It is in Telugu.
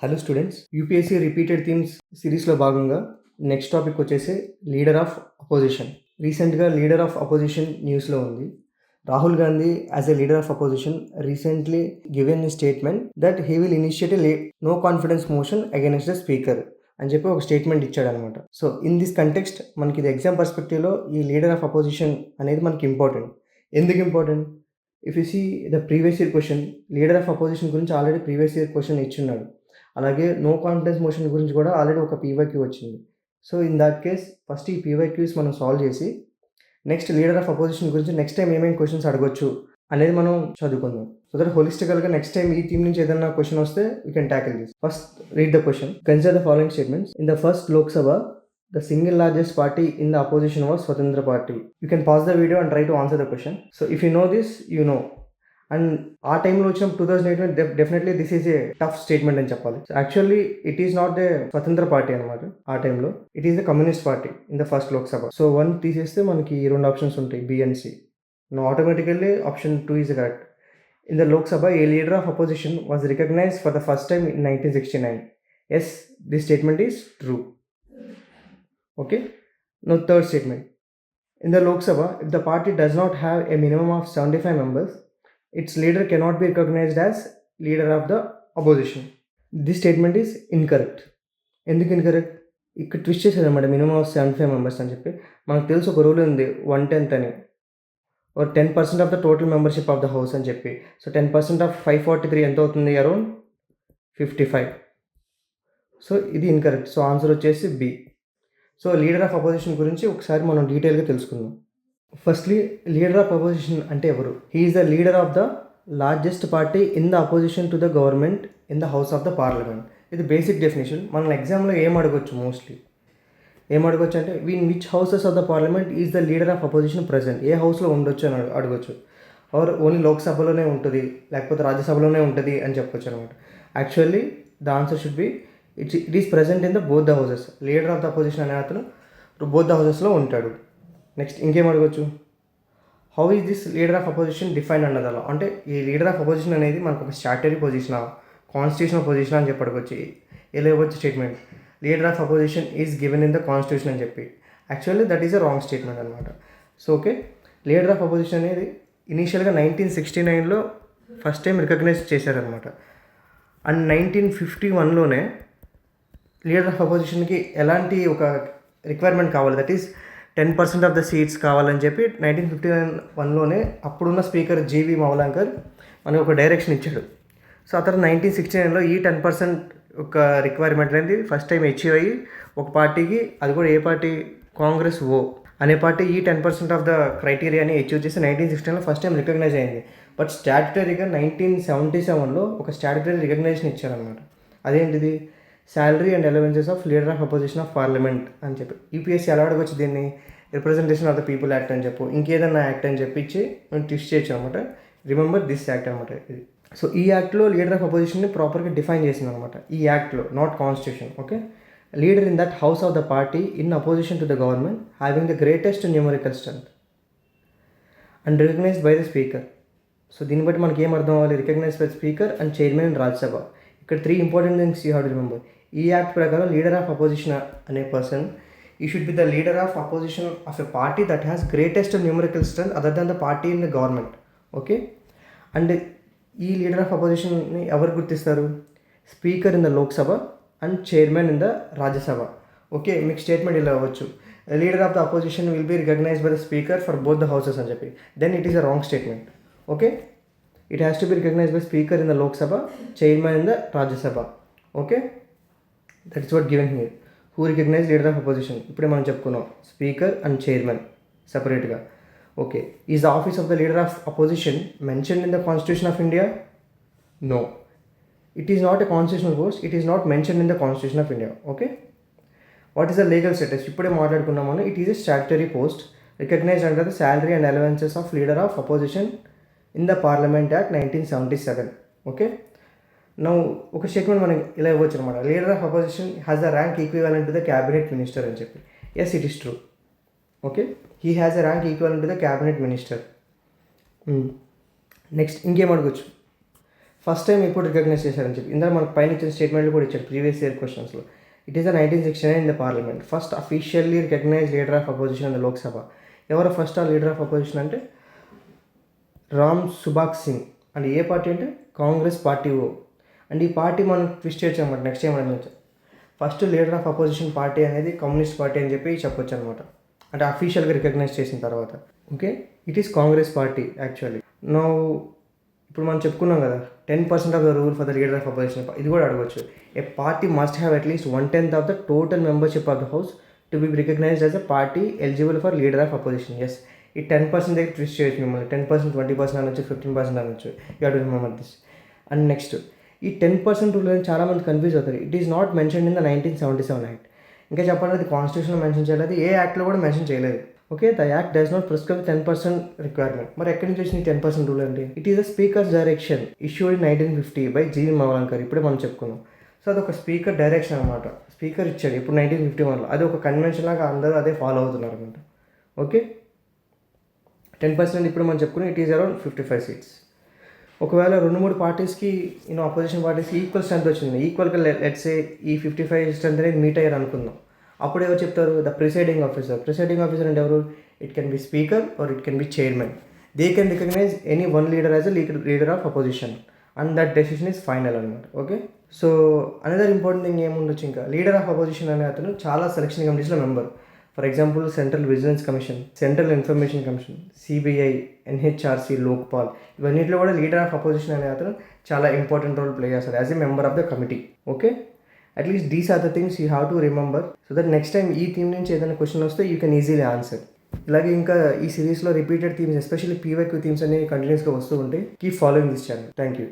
Hello students, UPSC repeated themes సిరీస్లో భాగంగా నెక్స్ట్ టాపిక్ వచ్చేసి లీడర్ ఆఫ్ అపోజిషన్. రీసెంట్గా లీడర్ ఆఫ్ అపోజిషన్ న్యూస్లో ఉంది. Rahul Gandhi as a leader of opposition recently given a statement that he will initiate no confidence motion against the speaker అని చెప్పి ఒక స్టేట్మెంట్ ఇచ్చాడనమాట. సో ఇన్ దిస్ కంటెక్స్ట్ మనకి ఇది ఎగ్జామ్ పర్స్పెక్టివ్లో ఈ లీడర్ ఆఫ్ అపోజిషన్ అనేది మనకి ఇంపార్టెంట్. ఎందుకు important? If you see the previous year question, leader of opposition గురించి ఆల్రెడీ ప్రీవియస్ ఇయర్ క్వశ్చన్ ఇచ్చున్నాడు. అలాగే నో కాన్ఫిడెన్స్ మోషన్ గురించి కూడా ఆల్రెడీ ఒక పీవైక్యూ వచ్చింది. So in that case first ఈ పీవైక్యూస్ మనం సాల్వ్ చేసి నెక్స్ట్ లీడర్ ఆఫ్ అపోజిషన్ గురించి నెక్స్ట్ టైం ఏమేమి క్వశ్చన్స్ అడగొచ్చు అనేది మనం చదువుకుందాం. సో దట్ హోలిస్టికల్గా నెక్స్ట్ టైం ఈ థీమ్ నుంచి ఏదైనా క్వశ్చన్ వస్తే you can tackle this. First read the question. Consider the following statements. In the first Lok Sabha the single largest party in the opposition was Swatantra Party. You can pause the video and try to answer the question. So if you know this, you know. And ఆ టైంలో వచ్చిన 2008 definitely this is a tough statement అని చెప్పాలి. Actually it is not the Swatantra party అనమాట. ఆ టైంలో it is the communist party in the first Lok Sabha. So 1 తీసేస్తే మనకి 2 ఆప్షన్స్ ఉంటాయి, B and C. No automatically option 2 is correct. In the Lok Sabha a leader of opposition was recognised for the first time in 1969. Yes, this statement is true. Okay. No third statement. In the Lok Sabha if the party does not have a minimum of 75 members, its leader cannot be recognized as leader of the opposition. This statement is incorrect. ఎందుకు ఇన్కరెక్ట్? ఇక్కడ ట్విస్ట్ చేసేది అనమాట, మినిమం ఆఫ్ 75 members అని చెప్పి. మనకు తెలుసు ఒక రూల్ ఉంది 1/10 అని, or 10% of the total membership of the house అని చెప్పి. సో 10% ఆఫ్ 543 ఎంత అవుతుంది? అరౌండ్ 55. సో ఇది ఇన్కరెక్ట్. సో ఆన్సర్ వచ్చేసి B. So leader of opposition గురించి ఒకసారి మనం డీటెయిల్గా తెలుసుకుందాం. ఫస్ట్లీ, లీడర్ ఆఫ్ అపోజిషన్ అంటే ఎవరు? He is the leader of the largest party in the opposition to the government in the house of the parliament. ఇది బేసిక్ డెఫినేషన్. మనం ఎగ్జామ్లో ఏం అడగొచ్చు? మోస్ట్లీ ఏం అడగొచ్చు అంటే in which houses of the parliament is the leader of opposition present. ఏ హౌస్లో ఉండొచ్చు అని అడగొచ్చు. ఆర్ ఓన్లీ లోక్సభలోనే ఉంటుంది, లేకపోతే రాజ్యసభలోనే ఉంటుంది అని చెప్పొచ్చు అనమాట. Actually the answer should be it is present in the both the houses. Leader of the opposition అనే అతను బోత్ ద హౌసెస్లో ఉంటాడు. నెక్స్ట్ ఇంకేం అడగచ్చు? How is this leader of opposition define under the law. అంటే ఈ లీడర్ ఆఫ్ అపోజిషన్ అనేది మనకు ఒక స్టాట్యూటరీ పొజిషనా, కాన్స్టిట్యూషనల్ పొజిషన్ అని చెప్పి అడగొచ్చు. ఎలా ఇవ్వచ్చు statement? Leader of opposition is given in the constitution అని చెప్పి. Actually that is a wrong statement అనమాట. So okay, leader of opposition అనేది ఇనీషియల్గా 1969లో ఫస్ట్ టైం రికగ్నైజ్ చేశారనమాట. అండ్ 1951లోనే లీడర్ ఆఫ్ అపోజిషన్కి ఎలాంటి ఒక రిక్వైర్మెంట్ కావాలి, that is 10% of the seats కావాలని చెప్పి 1951లోనే అప్పుడున్న స్పీకర్ జీవి మౌలాంకర్ మనకు ఒక డైరెక్షన్ ఇచ్చాడు. సో ఆ తర్వాత 1969లో ఈ 10% ఒక రిక్వైర్మెంట్ అనేది ఫస్ట్ టైం అచీవ్ అయ్యి ఒక పార్టీకి, అది కూడా ఏ పార్టీ? కాంగ్రెస్ ఓ అనే పార్టీ ఈ 10% ఆఫ్ ద క్రైటీరియాని అచీవ్ చేసి 1969లో ఫస్ట్ టైం రికగ్నైజ్ అయింది. బట్ స్టాట్యుటరీగా 1977లో ఒక స్టాట్యుటరీ రికగ్నైజేషన్ ఇచ్చారనమాట. అదేంటిది? Salary and allowances of leader of opposition of parliament అని చెప్పి. యూపీఎస్సీ ఎలా అడగొచ్చు దీన్ని? Representation of the people act అని చెప్పు, ఇంకేదన్నా యాక్ట్ అని చెప్పి ఇచ్చి మనం ట్విస్ట్ చేయొచ్చు అనమాట. రిమెంబర్ దిస్ యాక్ట్ అనమాట ఇది. సో ఈ యాక్ట్లో లీడర్ ఆఫ్ అపోజిషన్ని ప్రాపర్గా డిఫైన్ చేసింది అనమాట, ఈ యాక్ట్లో, not constitution. Okay. Leader in that house of the party in opposition to the government having the greatest numerical strength and recognised by the speaker. So దీన్ని బట్టి మనకి ఏం అర్థం అవ్వాలి? Recognised by speaker and chairman in Rajya Sabha. ఇక్కడ 3 important things you have to remember. ఈ యాక్ట్ ప్రకారం లీడర్ ఆఫ్ అపోజిషన్ అనే పర్సన్ ఈ should be the leader of opposition of a party that has greatest numerical strength other than the party in the government. Okay. And ఈ లీడర్ ఆఫ్ అపోజిషన్ని ఎవరు గుర్తిస్తారు? Speaker in the Lok Sabha and chairman in the Rajya Sabha. Okay. మీకు స్టేట్మెంట్ ఇలా అవ్వచ్చు, leader of the opposition will be recognised by the speaker for both the houses అని చెప్పి. Then it is a wrong statement. Okay. It has to be recognised by speaker in the Lok Sabha, chairman in the Rajya Sabha. Okay. That is what given here. Who recognise leader of opposition? ఇప్పుడే మనం చెప్పుకున్నాం, స్పీకర్ అండ్ చైర్మన్ సపరేట్గా. Okay. Is the office of the leader of opposition mentioned in the constitution of India? No, it is not a constitutional post. It is not mentioned in the constitution of India. Okay. What is the legal status? ఇప్పుడే మాట్లాడుకున్నామని. It is a statutory post recognised under the salary and allowances of leader of opposition in the parliament act 1977. Okay. Now ఒక స్టేట్మెంట్ మనం ఇలా ఇవ్వచ్చు అనమాట, leader of opposition has the rank equivalent to the cabinet minister అని చెప్పి. Yes, it is true. Okay. He has a rank equivalent to the cabinet minister. Next ఇంకేం అడగచ్చు? ఫస్ట్ టైం ఇప్పుడు రికగ్నైజ్ చేశారని చెప్పి ఇందులో మనకు పైన ఇచ్చిన స్టేట్మెంట్లు కూడా ఇచ్చారు ప్రీవియస్ ఇయర్ క్వశ్చన్స్లో. It is the 1969 in the parliament first officially recognise leader of opposition in the Lok Sabha. ఎవరు ఫస్ట్ ఆ లీడర్ ఆఫ్ అపోజిషన్ అంటే రామ్ సుభాగ్ సింగ్. అండ్ ఏ పార్టీ అంటే కాంగ్రెస్ పార్టీ అండ్ ఈ పార్టీ మనం ట్విస్ట్ చేయొచ్చు అనమాట. నెక్స్ట్ ఏమన్నా first leader of opposition party అనేది కమ్యూనిస్ట్ పార్టీ అని చెప్పి చెప్పొచ్చు అనమాట. అంటే అఫీషియల్గా రికగ్నైజ్ చేసిన తర్వాత. Okay, it is Congress party actually. No ఇప్పుడు మనం చెప్పుకున్నాం కదా 10% of the rule for the leader of opposition. ఇది కూడా అడగవచ్చు. A party must have at least 1/10 of the total membership of the house to be recognised as a party eligible for leader of opposition. Yes, ఈ 10% దగ్గర ట్విస్ట్ చేయొచ్చు మిమ్మల్ని. 10%, 20% అనొచ్చు, 15% అనొచ్చు. You have to remember this. And next ఈ 10% రూల్ అని చాలామంది కన్ఫ్యూజ్ అవుతారు. It is not mention in the 1977 act. ఇంకా చెప్పాలంటే అది కాన్స్టిట్యూషన్లో మెన్షన్ చేయలేదు, ఏ యాక్ట్లో కూడా మెన్షన్ చేయలేదు. Okay, the act does not prescribe 10% requirement. మరి ఎక్కడి నుంచి వచ్చింది 10% రూల్ అంటే? It is the speaker's direction issued in 1950 by G V Mavalankar. ఇప్పుడే మనం చెప్పుకున్నాం. సో అది ఒక స్పీకర్ డైరెక్షన్ అనమాట. స్పీకర్ ఇచ్చాడు ఇప్పుడు 1951లో. అది ఒక కన్వెన్షన్ లాగా అందరూ అదే ఫాలో అవుతున్నారు అనమాట. ఓకే, 10% ఇప్పుడు మనం చెప్పుకుని ఇట్ ఈస్ అరౌండ్ 55 సీట్స్. ఒకవేళ 2-3 పార్టీస్కి అపోజిషన్ పార్టీస్కి ఈక్వల్ స్ట్రెంత్ వచ్చింది, ఈక్వల్గా లెట్స్ ఏ ఈ 55 స్ట్రెంత్ అనేది మీట్ అయ్యారు అనుకుందాం. అప్పుడు ఎవరు చెప్తారు? The presiding officer. Presiding officer అంటే ఎవరు? It can be speaker or it can be chairman. They can recognise any one leader as a leader of opposition and that decision is final అనమాట. Okay, so another important thing ఏముండొచ్చు ఇంకా, లీడర్ ఆఫ్ అపోజిషన్ అనే అతను చాలా సెలక్షన్ కమిటీస్లో member. For example central vigilance commission, central information commission, CBI, NHRC, Lokpal, ఇవన్నింటిలో కూడా లీడర్ ఆఫ్ అపోజిషన్ అనే అతను చాలా ఇంపార్టెంట్ రోల్ ప్లే చేస్తారు as a member of the committee. Okay, at least these are the things you have to remember so that next time ఈ థీమ్ నుంచి ఏదైనా క్వశ్చన్ వస్తే యూ కెన్ ఈజీలీ ఆన్సర్. ఇలాగే ఇంకా ఈ సిరీస్లో repeated themes especially PYQ themes అనేవి కంటిన్యూస్గా వస్తూ ఉంటాయి. Keep following this channel. Thank you.